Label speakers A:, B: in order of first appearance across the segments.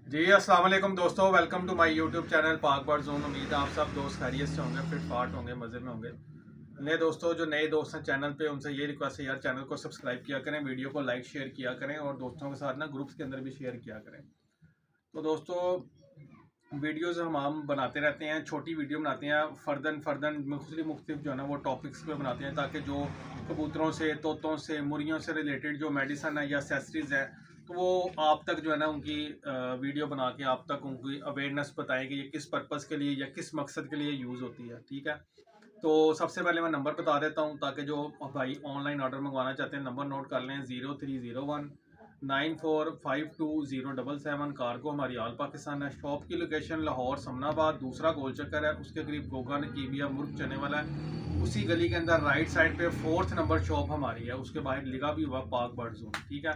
A: जी अस्सलाम वालेकुम दोस्तों, welcome to my YouTube channel Pak bird zone. उम्मीद है आप सब दोस्त खैरियत से होंगे, फिट फाट होंगे, मज़े में होंगे। नए दोस्तों जो नए दोस्त हैं चैनल पे, उनसे ये रिक्वेस्ट है यार, चैनल को सब्सक्राइब किया करें, वीडियो को लाइक शेयर किया करें और दोस्तों के साथ ना ग्रुप्स के अंदर भी शेयर किया करें। तो दोस्तों वीडियोज़ हम बनाते रहते हैं, छोटी वीडियो बनाते हैं, फ़र्दन मुख्तलिफ जो है ना वो टॉपिक्स पे बनाते हैं, ताकि जो कबूतरों से, तोतों से, मुर्गियों से रिलेटेड जो मेडिसन है या एक्सेसरीज़ है, तो वो आप तक जो है ना उनकी वीडियो बना के आप तक उनकी अवेयरनेस बताएं कि ये किस पर्पज़ के लिए या किस मकसद के लिए यूज़ होती है। ठीक है, तो सबसे पहले मैं नंबर बता देता हूँ ताकि जो भाई ऑनलाइन ऑर्डर मंगवाना चाहते हैं नंबर नोट कर लें। 030194520777। कार्गो हमारी ऑल पाकिस्तान है। शॉप की लोकेशन लाहौर समनाबाद, दूसरा गोल चक्कर है, उसके करीब गोगा नकीबिया मुर्ग चने वाला है। उसी गली के अंदर राइट साइड पे 4th नंबर शॉप हमारी है, उसके बाहर लिखा भी हुआ पाक बर्ड जोन। ठीक है,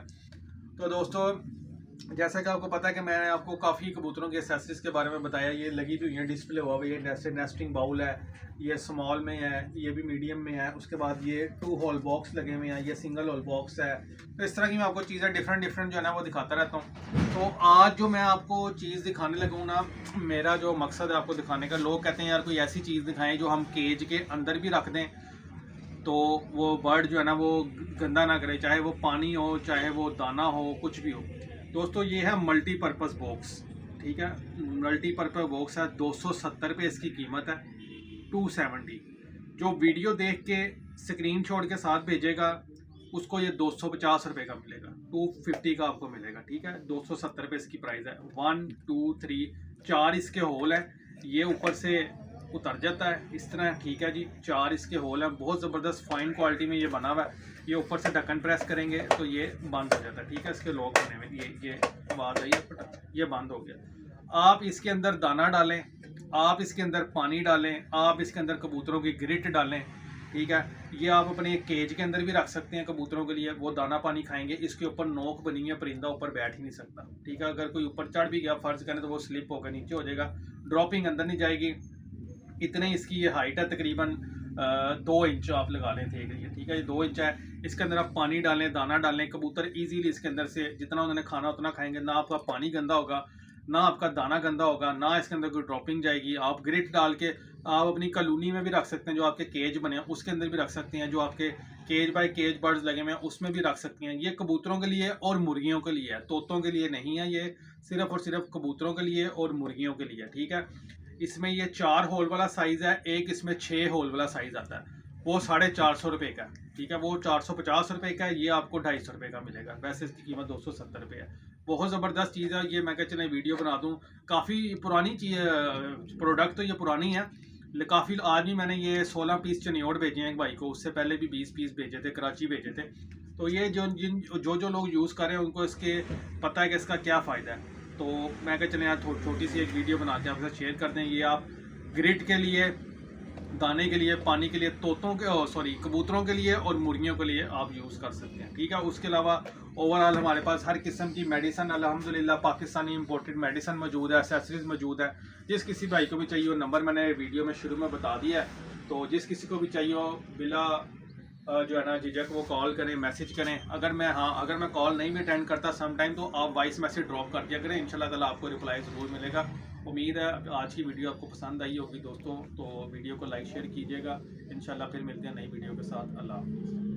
A: तो दोस्तों जैसा कि आपको पता है कि मैंने आपको काफ़ी कबूतरों के एक्सेसरीज के बारे में बताया। ये लगी हुई है, डिस्प्ले हुआ हुआ, ये जैसे नेस्टिंग बाउल है, ये स्मॉल में है, ये भी मीडियम में है। उसके बाद ये 2 होल बॉक्स लगे हुए हैं, ये सिंगल होल बॉक्स है। तो इस तरह की मैं आपको चीज़ें डिफरेंट जो है ना वो दिखाता रहता हूँ। तो आज जो मैं आपको चीज़ दिखाने लगूँ ना, मेरा जो मकसद है आपको दिखाने का, लोग कहते हैं यार कोई ऐसी चीज़ दिखाएं जो हम केज के अंदर भी रख दें तो वो बर्ड जो है ना वो गंदा ना करे, चाहे वो पानी हो, चाहे वो दाना हो, कुछ भी हो। दोस्तों ये है मल्टीपर्पज़ बॉक्स। ठीक है, मल्टीपर्पज़ बॉक्स है, 270 रुपये इसकी कीमत है। 270। जो वीडियो देख के स्क्रीनशॉट के साथ भेजेगा उसको ये 250 रुपये का मिलेगा, 250 का आपको मिलेगा। ठीक है, 270 रुपये इसकी प्राइस है। 1 2 3 4 इसके होल है, ये ऊपर से उतर जाता है इस तरह। ठीक है जी, 4 इसके होल हैं, बहुत ज़बरदस्त फाइन क्वालिटी में ये बना हुआ है। ये ऊपर से ढक्कन प्रेस करेंगे तो ये बंद हो जाता है। ठीक है, इसके लॉक होने में ये आवाज़ आई है, ये बंद हो गया। आप इसके अंदर दाना डालें, आप इसके अंदर पानी डालें, आप इसके अंदर कबूतरों की ग्रिट डालें। ठीक है, ये आप अपने केज के अंदर भी रख सकते हैं कबूतरों के लिए, वो दाना पानी खाएंगे। इसके ऊपर नोक बनी है, परिंदा ऊपर बैठ ही नहीं सकता। ठीक है, अगर कोई ऊपर चढ़ भी गया फ़र्ज़ करें तो वो स्लिप होकर नीचे हो जाएगा, ड्रॉपिंग अंदर नहीं जाएगी। इतने इसकी ये हाइट है, तकरीबन 2 इंच आप लगा लें थे। ठीक है, ये 2 इंच है। इसके अंदर आप पानी डालें, दाना डालें, कबूतर इजीली इसके अंदर से जितना उन्होंने खाना उतना खाएंगे। ना आपका पानी गंदा होगा, ना आपका दाना गंदा होगा, ना इसके अंदर कोई ड्रॉपिंग जाएगी। आप ग्रिट डाल के आप अपनी कॉलोनी में भी रख सकते हैं, जो आपके केज बने हैं उसके अंदर भी रख सकते हैं, जो आपके केज बाय केज बर्ड्स लगे हुए हैं उसमें भी रख सकते हैं। ये कबूतरों के लिए और मुर्गियों के लिए है, तोतों के लिए नहीं है। ये सिर्फ और सिर्फ कबूतरों के लिए और मुर्गियों के लिए। ठीक है, इसमें ये 4 होल वाला साइज़ है, एक इसमें 6 होल वाला साइज़ आता है, वो 450 रुपये का है। ठीक है, वो 450 रुपये का है, ये आपको 250 रुपये का मिलेगा। वैसे इसकी कीमत 270 रुपये है। बहुत ज़बरदस्त चीज़ है ये, मैं क्या चले वीडियो बना दूँ। काफ़ी पुरानी चीज़, प्रोडक्ट तो ये पुरानी है, काफ़ी। आज भी मैंने ये 16 पीस चनियोड़ भेजे हैं एक भाई को, उससे पहले भी 20 पीस भेजे थे, कराची भेजे थे। तो ये जो लोग यूज़ कर रहे हैं उनको इसके पता है कि इसका क्या फ़ायदा है। तो मैं क्या चले यार छोटी सी एक वीडियो बना के आपके साथ शेयर कर दें। ये आप ग्रिट के लिए, दाने के लिए, पानी के लिए, तोतों के कबूतरों के लिए और मुर्गियों के लिए आप यूज़ कर सकते हैं। ठीक है, उसके अलावा ओवरऑल हमारे पास हर किस्म की मेडिसन अल्हम्दुलिल्लाह पाकिस्तानी इंपोर्टेड मेडिसन मौजूद है, एक्सेसरीज मौजूद है। जिस किसी भाई को भी चाहिए हो, नंबर मैंने वीडियो में शुरू में बता दिया है, तो जिस किसी को भी चाहिए हो बिला जो है ना झिझक वो कॉल करें, मैसेज करें। अगर मैं कॉल नहीं भी अटेंड करता समटाइम, तो आप वॉइस मैसेज ड्रॉप कर दिया करें, इंशाल्लाह ताला आपको रिप्लाई ज़रूर मिलेगा। उम्मीद है आज की वीडियो आपको पसंद आई होगी दोस्तों, तो वीडियो को लाइक शेयर कीजिएगा। इंशाल्लाह फिर मिलते हैं नई वीडियो के साथ। अल्लाह हाफ़िज़।